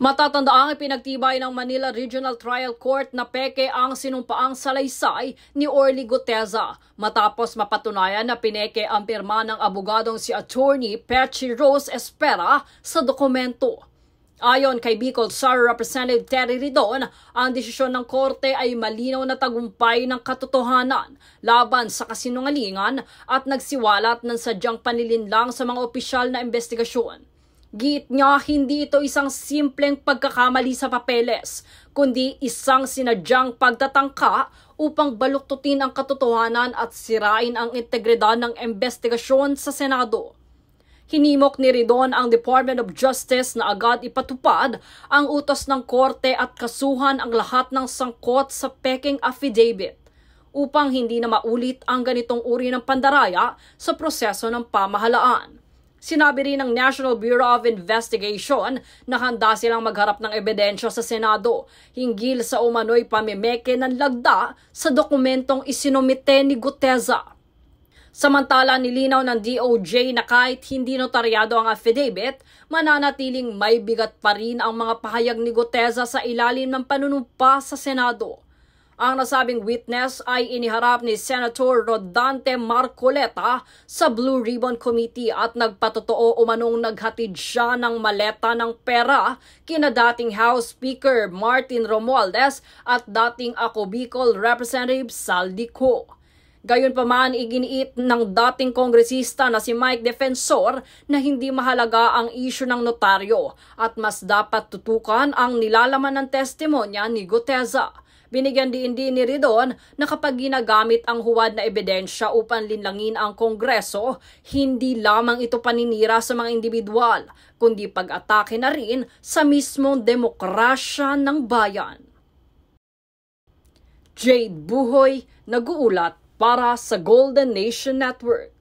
Matatanda ang ipinagtibay ng Manila Regional Trial Court na peke ang sinumpaang salaysay ni Orly Guteza matapos mapatunayan na pineke ang pirma ng abogadong si Attorney Pechi Rose Espera sa dokumento. Ayon kay Bicol SAR Representative Terry Ridon, ang desisyon ng korte ay malinaw na tagumpay ng katotohanan laban sa kasinungalingan at nagsiwalat ng sadyang panlilinlang sa mga opisyal na investigasyon. Giit niya hindi ito isang simpleng pagkakamali sa papeles, kundi isang sinadyang pagtatangka upang baluktutin ang katotohanan at sirain ang integridad ng investigasyon sa Senado. Hinimok ni Ridon ang Department of Justice na agad ipatupad ang utos ng korte at kasuhan ang lahat ng sangkot sa peking affidavit upang hindi na maulit ang ganitong uri ng pandaraya sa proseso ng pamahalaan. Sinabi rin ng National Bureau of Investigation na handa silang magharap ng ebidensya sa Senado hinggil sa umano'y pamimeke ng lagda sa dokumentong isinumite ni Guteza. Samantala, nilinaw ng DOJ na kahit hindi notaryado ang affidavit, mananatiling may bigat pa rin ang mga pahayag ni Guteza sa ilalim ng panunumpa sa Senado. Ang nasabing witness ay iniharap ni Senator Rodante Marcoleta sa Blue Ribbon Committee at nagpatotoo umanong naghatid siya ng maleta ng pera kina dating House Speaker Martin Romualdez at dating Ako Bicol Representative Saldico. Gayunpaman, iginiit ng dating kongresista na si Mike Defensor na hindi mahalaga ang isyu ng notaryo at mas dapat tutukan ang nilalaman ng testimonya ni Guteza. Binigyan din ni Ridon na kapag ginagamit ang huwad na ebidensya upang linlangin ang Kongreso, hindi lamang ito paninira sa mga individual, kundi pag-atake na rin sa mismong demokrasya ng bayan. Jade Buhoy, nag-uulat para sa Golden Nation Network.